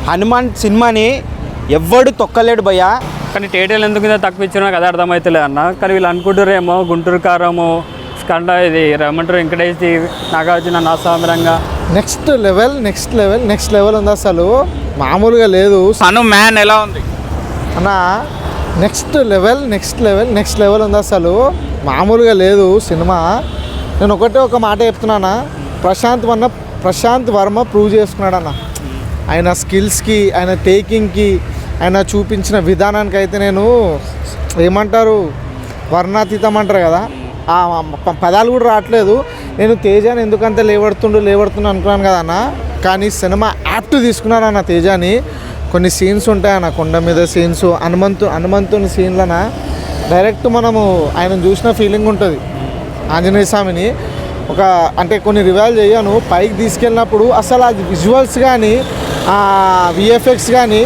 హనుమాన్ సినిమాని ఎవ్వడు తొక్కలేడు భయ్యా. కానీ థియేటర్లు ఎందుకు తక్కువ ఇచ్చినా కదా అర్థమవుతలే అన్న. కానీ వీళ్ళు అనుకుంటారేమో గుంటూరు కారము స్కండ ఇది ఏమంటారు వెంకటేష్ నాగార్జున నాసామిరంగా నెక్స్ట్ లెవెల్ ఉంది. అసలు మామూలుగా లేదు. హను మ్యాన్ ఎలా ఉంది అన్న? నెక్స్ట్ లెవెల్ ఉంది. అసలు మామూలుగా లేదు సినిమా. నేను ఒక మాట చెప్తున్నానా, ప్రశాంత్ వర్మ ప్రూవ్ చేసుకున్నాడు అన్న. ఆయన స్కిల్స్కి, ఆయన టేకింగ్కి, ఆయన చూపించిన విధానానికి అయితే నేను ఏమంటారు వర్ణాతీతం అంటారు కదా, ఆ పదాలు కూడా రావట్లేదు. నేను తేజాని ఎందుకంత లేవడుతుండు అనుకున్నాను కదా అన్న. కానీ సినిమా యాప్ట్ తీసుకున్నాను అన్న తేజాని. కొన్ని సీన్స్ ఉంటాయన్న, కొండ మీద సీన్స్, హనుమంతుని సీన్లన డైరెక్ట్ మనము ఆయన చూసిన ఫీలింగ్ ఉంటుంది. ఆంజనేయ స్వామిని అంటే కొన్ని రివైల్ చేయను పైకి తీసుకెళ్ళినప్పుడు అసలు అది విజువల్స్ కానీ విఎఫ్ఎక్స్ కానీ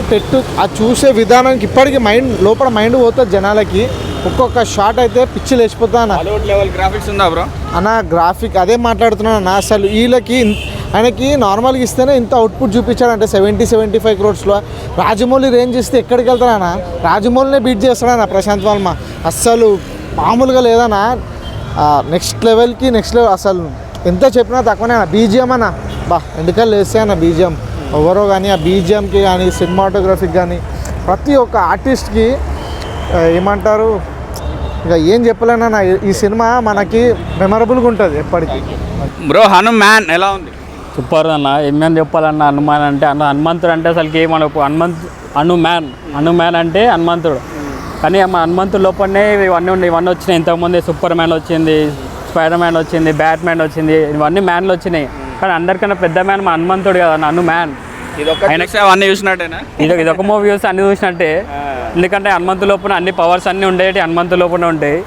అది చూసే విధానానికి ఇప్పటికీ లోపల మైండ్ పోతుంది జనాలకి. ఒక్కొక్క షాట్ అయితే పిచ్చి లేచిపోతా అన్న. గ్రాఫిక్స్ ఉందా బ్రో అన్న? గ్రాఫిక్ అదే మాట్లాడుతున్నాను అన్న. అసలు ఆయనకి నార్మల్గా ఇస్తేనే ఇంత అవుట్పుట్ చూపించాడంటే 70-75 crores. రాజమౌళి రేంజ్ ఇస్తే ఎక్కడికి వెళ్తాడన్నా? రాజమౌళినే బీట్ చేస్తాడన్న ప్రశాంత్ వర్మ. అస్సలు మామూలుగా లేదన్నా. నెక్స్ట్ లెవెల్ అసలు ఎంత చెప్పినా తక్కువనే అన్న. బీజిఎం అన్న ఎందుకని లేస్తే అన్న బీజిఎం ఎవరో కానీ, ఆ బీజిఎంకి కానీ, సినిమాటోగ్రఫీకి కానీ, ప్రతి ఒక్క ఆర్టిస్ట్కి ఏమంటారు ఇక ఏం చెప్పలేనన్న. ఈ సినిమా మనకి మెమరబుల్గా ఉంటుంది ఎప్పటికీ. బ్రో హను మ్యాన్ ఎలా ఉంది? సూపర్ అన్న. ఏమేమి చెప్పాలన్న హనుమాన్ అంటే హనుమంతుడు అంటే అసలుకి మనకు హనుమాన్ అంటే హనుమంతుడు. కానీ హనుమంతుడు లోపలనే ఇవన్నీ వచ్చినాయి. ఇంతకుముందు సూపర్ మ్యాన్ వచ్చింది, స్పైడర్ మ్యాన్ వచ్చింది, బ్యాట్ మ్యాన్ వచ్చింది, ఇవన్నీ మ్యాన్లు వచ్చినాయి. కానీ అందరికన్నా పెద్ద మ్యాన్ మా హనుమంతుడు కదా, హను మ్యాన్. అన్నీ చూసినట్టేనా? ఇది ఒక మూవీ చూస్తే అన్ని చూసినట్టే. ఎందుకంటే హనుమంతు లోపల అన్ని పవర్స్ అన్నీ ఉండేవి, హనుమంతు లోపల ఉంటాయి.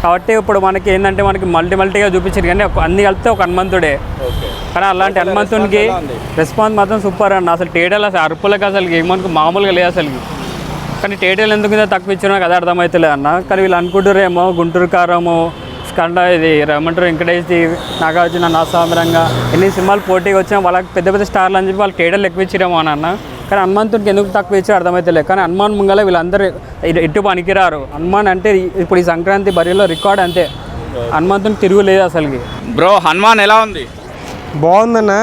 కాబట్టి ఇప్పుడు మనకి ఏంటంటే మనకి మల్టీగా చూపించారు, కానీ అన్ని కలిపితే ఒక హనుమంతుడే. కానీ అలాంటి హనుమంతునికి రెస్పాన్స్ మాత్రం సూపర్ అన్న. అసలు థియేటర్లు అసలు అరుపులకు అసలు ఏమనుకు మామూలుగా లేదు అసలుకి. కానీ థియేటర్లు ఎందుకు తక్కువ ఇచ్చినా కదా అర్థమవుతలే అన్న. కానీ వీళ్ళు అనుకుంటారేమో గుంటూరు కారము స్కండ ఇది ఏమంటారు వెంకటేష్ నాగార్జున నాసామిరంగా ఎన్ని సినిమాలు పోటీగా వచ్చినా వాళ్ళకి పెద్ద స్టార్లు అని చెప్పి వాళ్ళు థియేటర్లు ఎక్కువ ఇచ్చిరేమో అన్న. కానీ హనుమంతుడికి ఎందుకు తక్కువ ఇచ్చారో అర్థమవుతలే. కానీ హనుమాన్ ముంగల వీళ్ళందరూ ఎటు పనికిరారు. హనుమాన్ అంటే ఇప్పుడు ఈ సంక్రాంతి బరిలో రికార్డ్ అంతే. హనుమంతునికి తిరుగులేదు అసలుకి. బ్రో హనుమాన్ ఎలా ఉంది? బాగుందన్న.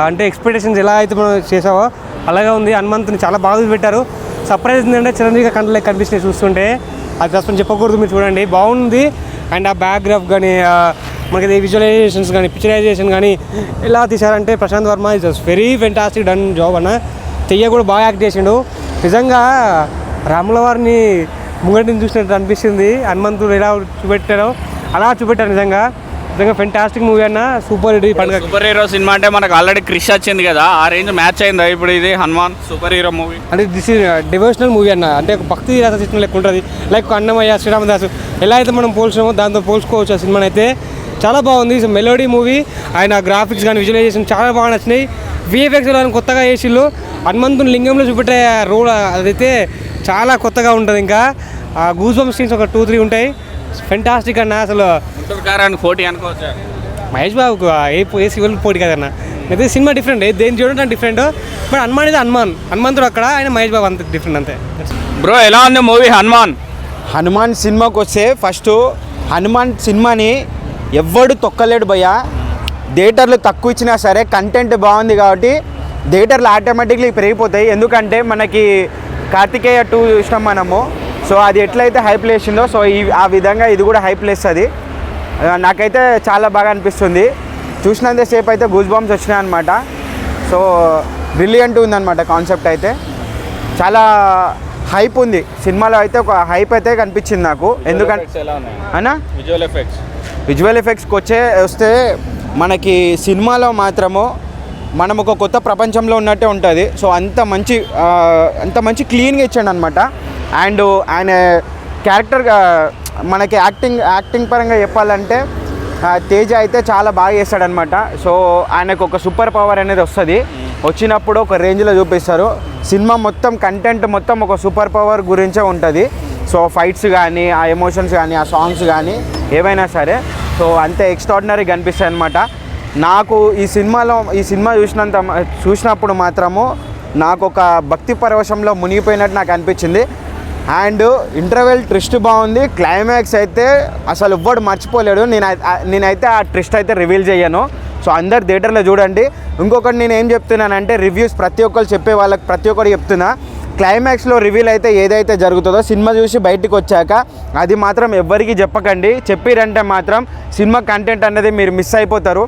అంటే ఎక్స్పెక్టేషన్స్ ఎలా అయితే మనం చేసావో అలాగే ఉంది. హనుమంతుని చాలా బాగా పెట్టారు. సర్ప్రైజ్ ఏంటంటే చిరంజీవి కంటలో కనిపిస్తున్నాయి చూస్తుంటే. అది అసలు చెప్పకూడదు, మీరు చూడండి బాగుంది. అండ్ ఆ బ్యాక్గ్రాఫ్ కానీ మనకి విజువలైజేషన్స్ కానీ పిక్చరైజేషన్ కానీ ఎలా తీశారంటే Prashanth Varma is very fantastic done job అన్న. తెయ్య కూడా బాగా యాక్ట్ చేసిండు. నిజంగా రాముల వారిని ముంగటిని చూసినట్టు అనిపిస్తుంది. హనుమంతుడు ఎలా చూపెట్టారో అలా చూపెట్టారు. నిజంగా ఫెంటాస్టిక్ మూవీ అన్న. సూపర్ హీరో సినిమా అంటే మనకు ఆల్రెడీ క్రిష్ వచ్చింది కదా, ఆ రేంజ్ మ్యాచ్ అయిందా ఇప్పుడు ఇది హనుమాన్ సూపర్ హీరో మూవీ? అంటే దిస్ ఈజ్ డివోషనల్ మూవీ అన్న. అంటే ఒక భక్తి రస చిత్రం లెక్క ఉంటుంది. లైక్ అన్నమయ్య, శ్రీరామదాసు ఎలా అయితే మనం పోల్చినామో దాంతో పోల్చుకోవచ్చు. ఆ సినిమాని అయితే చాలా బాగుంది. Melody movie. ఆయన గ్రాఫిక్స్ కానీ విజువలైజేషన్ చాలా బాగా నచ్చినాయి. విఎఫ్ఎక్స్ కొత్తగా వేసిళ్ళు. హనుమంతుని లింగంలో చూపెట్టే రోల్ అదైతే చాలా కొత్తగా ఉంటుంది. ఇంకా గూస్ బంప్స్ సీన్స్ ఒక 2-3 ఉంటాయి. ఫెంటాస్టిక్ అన్న. అసలు పోటీ అనుకోవచ్చు మహేష్ బాబుకు ఏ సివిల్ పోటీ కదన్న. అయితే సినిమా డిఫరెంట్, దేని చూడటం డిఫరెంట్. బట్ హనుమాన్ ఇది హనుమంతుడు అక్కడ, ఆయన మహేష్ బాబు అంత డిఫరెంట్ అంతే. బ్రో ఎలా ఉంది మూవీ హనుమాన్ సినిమాకి వస్తే ఫస్ట్ హనుమాన్ సినిమాని ఎవ్వడు తొక్కలేడు భయ్యా. థియేటర్లు తక్కువ ఇచ్చినా సరే కంటెంట్ బాగుంది కాబట్టి థియేటర్లు ఆటోమేటిక్లీ పెరిగిపోతాయి. ఎందుకంటే మనకి కార్తికేయ 2 చూసినాం మనము. సో అది ఎట్లయితే హైప్ లేచిందో సో ఆ విధంగా ఇది కూడా హైప్ లేస్తుంది. నాకైతే చాలా బాగా అనిపిస్తుంది. చూసినంతసేపు అయితే గూస్ బాంబ్స్ వచ్చినాయి అనమాట. సో బ్రిలియంట్ ఉందన్నమాట కాన్సెప్ట్ అయితే. చాలా హైప్ ఉంది సినిమాలో అయితే. ఒక హైప్ అయితే కనిపించింది నాకు. ఎందుకంటే అన్నా విజువల్ ఎఫెక్ట్స్కి వస్తే మనకి సినిమాలో మాత్రము మనం ఒక కొత్త ప్రపంచంలో ఉన్నట్టే ఉంటుంది. సో అంత మంచి క్లీన్గా ఇచ్చాడు అనమాట. అండ్ ఆయన క్యారెక్టర్గా మనకి యాక్టింగ్ పరంగా చెప్పాలంటే తేజ అయితే చాలా బాగా చేస్తాడనమాట. సో ఆయనకు ఒక సూపర్ పవర్ అనేది వచ్చినప్పుడు ఒక రేంజ్లో చూపిస్తారు. సినిమా మొత్తం కంటెంట్ మొత్తం ఒక సూపర్ పవర్ గురించే ఉంటుంది. సో ఫైట్స్ కానీ, ఆ ఎమోషన్స్ కానీ, ఆ సాంగ్స్ కానీ ఏవైనా సరే సో అంతే ఎక్స్ట్రాడినరీగా అనిపిస్తాయి అనమాట. నాకు ఈ సినిమా చూసినప్పుడు మాత్రము నాకు ఒక భక్తి పరవశంలో మునిగిపోయినట్టు నాకు అనిపించింది. అండ్ ఇంటర్వెల్ ట్విస్ట్ బాగుంది, క్లైమాక్స్ అయితే అసలు ఎవ్వడు మర్చిపోలేడు. నేనైతే ఆ ట్విస్ట్ అయితే రివీల్ చేయను. సో అందరు థియేటర్లో చూడండి. ఇంకొకటి నేను ఏం చెప్తున్నానంటే, రివ్యూస్ ప్రతి ఒక్కరు చెప్పే వాళ్ళకి ప్రతి ఒక్కరు చెప్తున్నా, క్లైమాక్స్లో రివీల్ అయితే ఏదైతే జరుగుతుందో సినిమా చూసి బయటికి వచ్చాక అది మాత్రం ఎవ్వరికీ చెప్పకండి. చెప్పిరంటే మాత్రం సినిమా కంటెంట్ అనేది మీరు మిస్ అయిపోతారు.